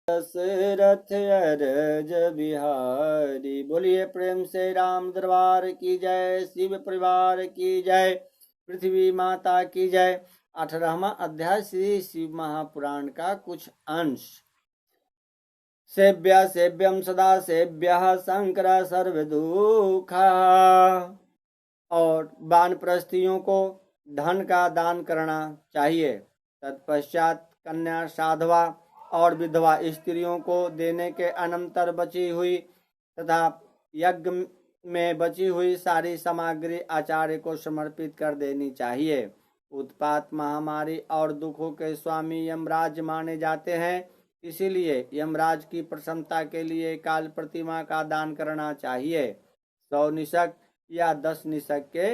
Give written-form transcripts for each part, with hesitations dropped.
दशरथ अरज बिहारी। बोलिए प्रेम से राम दरबार की जय, शिव परिवार की जय, पृथ्वी माता की जय। 18वां अध्याय श्री शिव महापुराण का कुछ अंश। सेव्य सेव्यम सदा सेव्य शंकर सर्वदुखा। और वानप्रस्थियों को धन का दान करना चाहिए। तत्पश्चात कन्या, साधवा और विधवा स्त्रियों को देने के अनंतर बची हुई तथा यज्ञ में बची हुई सारी सामग्री आचार्य को समर्पित कर देनी चाहिए। उत्पात, महामारी और दुखों के स्वामी यमराज माने जाते हैं, इसीलिए यमराज की प्रसन्नता के लिए काल प्रतिमा का दान करना चाहिए। 100 निशक या 10 निशक के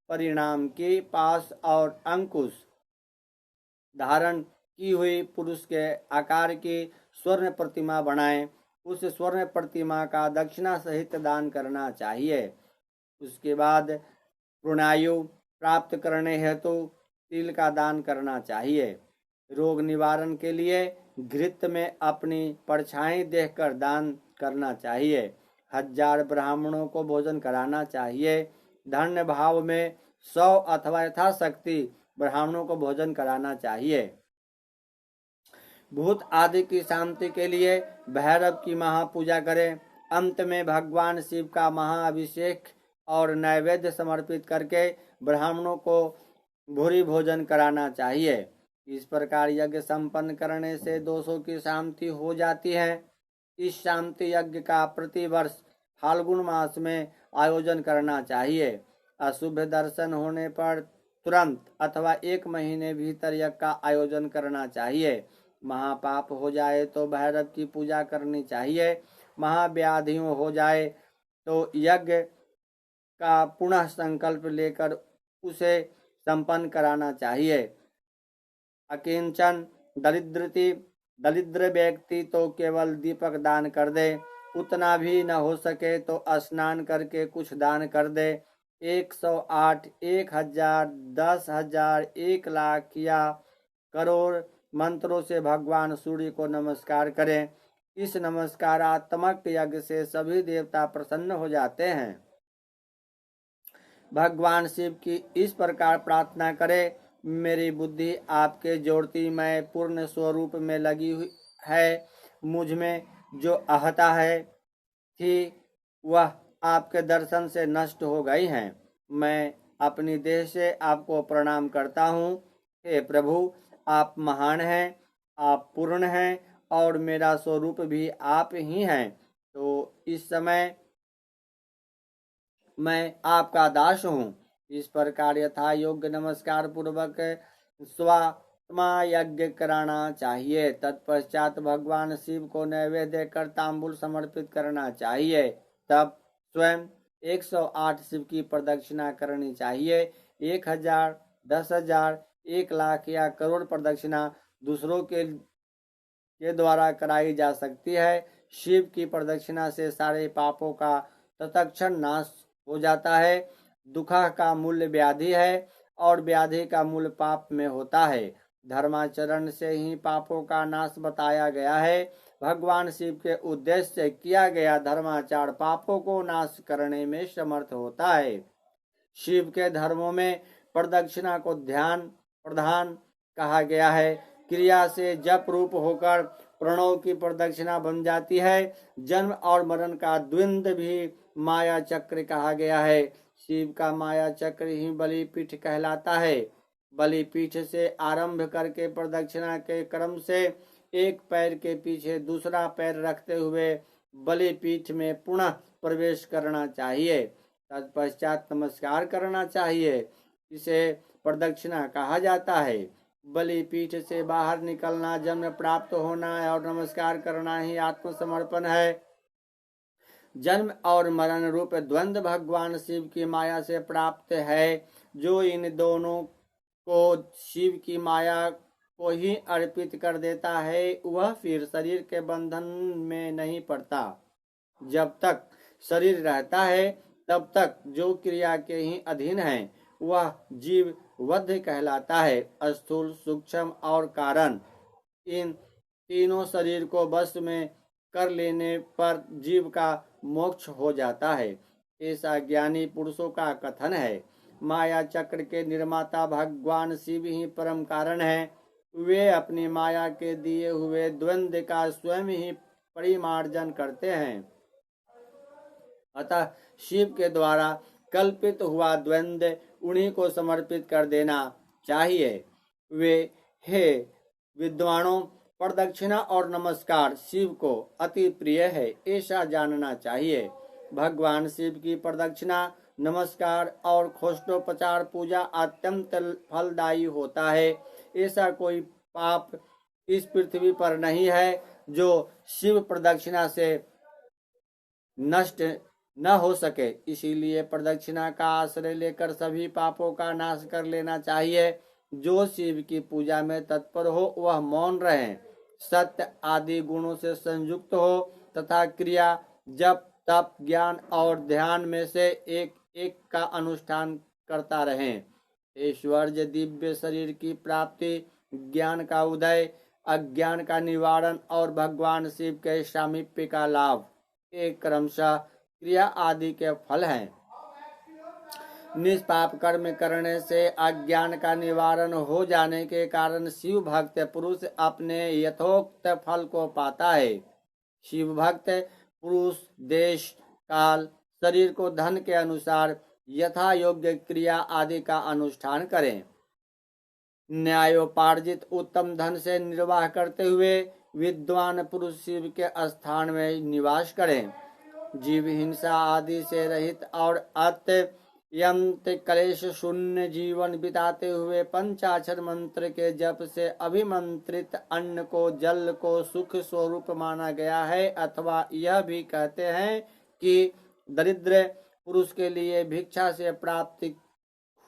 परिणाम की पास और अंकुश धारण की हुई पुरुष के आकार की स्वर्ण प्रतिमा बनाएं। उस स्वर्ण प्रतिमा का दक्षिणा सहित दान करना चाहिए। उसके बाद पुण्यायु प्राप्त करने हेतु तिल का दान करना चाहिए। रोग निवारण के लिए घृत में अपनी परछाई देखकर दान करना चाहिए। 1000 ब्राह्मणों को भोजन कराना चाहिए। धन्य भाव में 100 अथवा यथाशक्ति ब्राह्मणों को भोजन कराना चाहिए। भूत आदि की शांति के लिए भैरव की महापूजा करें। अंत में भगवान शिव का महाअभिषेक और नैवेद्य समर्पित करके ब्राह्मणों को भूरी भोजन कराना चाहिए। इस प्रकार यज्ञ संपन्न करने से दोषों की शांति हो जाती है। इस शांति यज्ञ का प्रतिवर्ष फाल्गुन मास में आयोजन करना चाहिए। अशुभ दर्शन होने पर तुरंत अथवा 1 महीने भीतर यज्ञ का आयोजन करना चाहिए। महापाप हो जाए तो भैरव की पूजा करनी चाहिए। महाव्याधियों हो जाए तो यज्ञ का पुनः संकल्प लेकर उसे संपन्न कराना चाहिए। अकिंचन दरिद्र व्यक्ति तो केवल दीपक दान कर दे, उतना भी न हो सके तो स्नान करके कुछ दान कर दे। 108, 1000, 10,000, 1,00,000 या करोड़ मंत्रों से भगवान सूर्य को नमस्कार करें। इस नमस्कारात्मक यज्ञ से सभी देवता प्रसन्न हो जाते हैं। भगवान शिव की इस प्रकार प्रार्थना करें, मेरी बुद्धि आपके जोड़ती मैं पूर्ण स्वरूप में लगी हुई है। मुझ में जो अहता है थी वह आपके दर्शन से नष्ट हो गई है। मैं अपनी देह से आपको प्रणाम करता हूँ। हे प्रभु, आप महान हैं, आप पूर्ण हैं और मेरा स्वरूप भी आप ही हैं। तो इस समय मैं आपका दास हूँ। इस प्रकार यथा योग्य नमस्कार पूर्वक स्वात्मा यज्ञ कराना चाहिए। तत्पश्चात भगवान शिव को नैवेद्य कर तांबूल समर्पित करना चाहिए। तब स्वयं 108 शिव की प्रदक्षिणा करनी चाहिए। 1000, 10,000, 1,00,000 या करोड़ प्रदक्षिणा दूसरों के द्वारा कराई जा सकती है। शिव की प्रदक्षिणा से सारे पापों का तत्क्षण नाश हो जाता है। दुख का मूल्य व्याधि है और व्याधि का मूल्य पाप में होता है। धर्माचरण से ही पापों का नाश बताया गया है। भगवान शिव के उद्देश्य से किया गया धर्माचार पापों को नाश करने में समर्थ होता है। शिव के धर्मों में प्रदक्षिणा को ध्यान प्रधान कहा गया है। क्रिया से जप रूप होकर प्रणव की प्रदक्षिणा बन जाती है। जन्म और मरण का द्वंद्व भी माया चक्र कहा गया है। शिव का माया चक्र ही बलिपीठ कहलाता है। बलिपीठ से आरंभ करके प्रदक्षिणा के क्रम से एक पैर के पीछे दूसरा पैर रखते हुए बलिपीठ में पुनः प्रवेश करना चाहिए। तत्पश्चात नमस्कार करना चाहिए। इसे प्रदक्षिणा कहा जाता है। बलिपीठ से बाहर निकलना, जन्म प्राप्त होना और नमस्कार करना ही आत्मसमर्पण है। जन्म और मरण रूप द्वंद्व भगवान शिव की माया से प्राप्त है। जो इन दोनों को शिव की माया को ही अर्पित कर देता है वह फिर शरीर के बंधन में नहीं पड़ता। जब तक शरीर रहता है तब तक जो क्रिया के ही अधीन है वह जीव वध कहलाता है। स्थूल, सूक्ष्म और कारण, इन तीनों शरीर को वश में कर लेने पर जीव का मोक्ष हो जाता है, ऐसा ज्ञानी पुरुषों का कथन है। माया चक्र के निर्माता भगवान शिव ही परम कारण है। वे अपनी माया के दिए हुए द्वंद्व का स्वयं ही परिमार्जन करते हैं। अतः शिव के द्वारा कल्पित हुआ द्वंद्व उन्हीं को समर्पित कर देना चाहिए। वे हे विद्वानों, प्रदक्षिणा और नमस्कार शिव को अति प्रिय है, ऐसा जानना चाहिए। भगवान शिव की प्रदक्षिणा, नमस्कार और खोष्टोपचार पूजा अत्यंत फलदायी होता है। ऐसा कोई पाप इस पृथ्वी पर नहीं है जो शिव प्रदक्षिणा से नष्ट न हो सके। इसीलिए प्रदक्षिणा का आश्रय लेकर सभी पापों का नाश कर लेना चाहिए। जो शिव की पूजा में तत्पर हो वह मौन रहे, सत्य आदि गुणों से संयुक्त हो तथा क्रिया, जप, तप, ज्ञान और ध्यान में से एक एक का अनुष्ठान करता रहे। ऐश्वर्य, दिव्य शरीर की प्राप्ति, ज्ञान का उदय, अज्ञान का निवारण और भगवान शिव के सामीप्य का लाभ एक क्रमशः क्रिया आदि के फल हैं। निष्पाप कर्म करने से अज्ञान का निवारण हो जाने के कारण शिव भक्त पुरुष अपने यथोक्त फल को पाता है। शिव भक्त पुरुष देश, काल, शरीर को धन के अनुसार यथा योग्य क्रिया आदि का अनुष्ठान करें। न्यायोपार्जित उत्तम धन से निर्वाह करते हुए विद्वान पुरुष शिव के स्थान में निवास करें। जीव हिंसा आदि से रहित और अत्यंत क्लेश शून्य जीवन बिताते हुए पंचाक्षर मंत्र के जप से अभिमंत्रित अन्न को, जल को सुख स्वरूप माना गया है। अथवा यह भी कहते हैं कि दरिद्र पुरुष के लिए भिक्षा से प्राप्त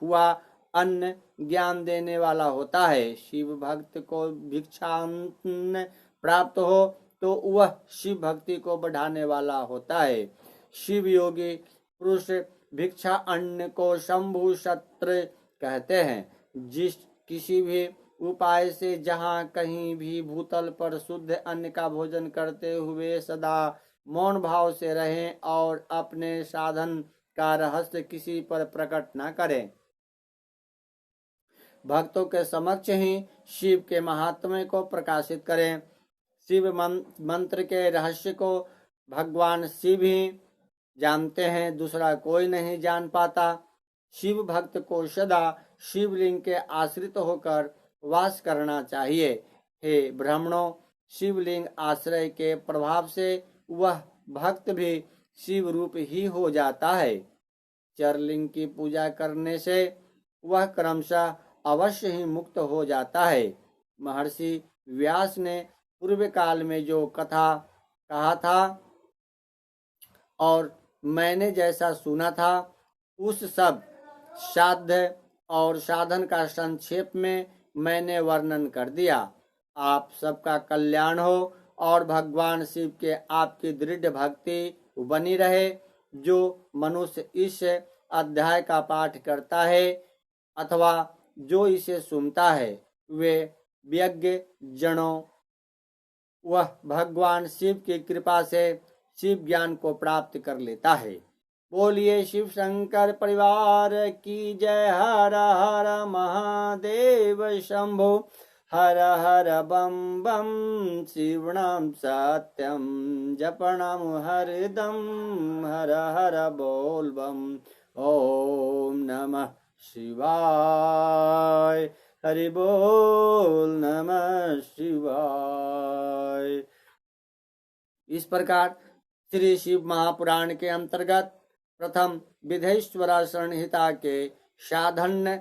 हुआ अन्न ज्ञान देने वाला होता है। शिव भक्त को भिक्षान्न प्राप्त हो तो वह शिव भक्ति को बढ़ाने वाला होता है। शिव योगी पुरुष भिक्षा अन्न को शंभु शस्त्र कहते हैं। जिस किसी भी उपाय से जहाँ कहीं भी भूतल पर शुद्ध अन्न का भोजन करते हुए सदा मौन भाव से रहें और अपने साधन का रहस्य किसी पर प्रकट न करें। भक्तों के समक्ष ही शिव के महात्म्य को प्रकाशित करें। शिव मंत्र के रहस्य को भगवान शिव ही जानते हैं, दूसरा कोई नहीं जान पाता। शिव भक्त को सदा शिवलिंग के आश्रित होकर वास करना चाहिए। हे ब्राह्मणों, शिवलिंग आश्रय के प्रभाव से वह भक्त भी शिव रूप ही हो जाता है। चरलिंग की पूजा करने से वह क्रमशः अवश्य ही मुक्त हो जाता है। महर्षि व्यास ने पूर्व काल में जो कथा कहा था और मैंने जैसा सुना था उस सब साध्य और साधन का संक्षेप में मैंने वर्णन कर दिया। आप सबका कल्याण हो और भगवान शिव के आपकी दृढ़ भक्ति बनी रहे। जो मनुष्य इस अध्याय का पाठ करता है अथवा जो इसे सुनता है वे व्यज्ञ जनों वह भगवान शिव की कृपा से शिव ज्ञान को प्राप्त कर लेता है। बोलिए शिव शंकर परिवार की जय। हर हर महादेव शंभो। हर हर बम बम शिवनाम सत्यम जपणाम हरदम। हर हर बोल बम। ओम नमः शिवाय। हरि बोल नमः शिवाय। इस प्रकार श्री शिव महापुराण के अंतर्गत प्रथम विधेश्वरा संहिता के साधन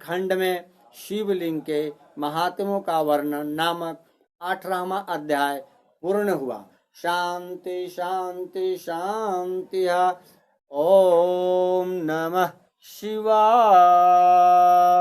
खंड में शिवलिंग के महात्म्यों का वर्णन नामक 18वां अध्याय पूर्ण हुआ। शांति शांति शांति। ओम नमः शिवाय।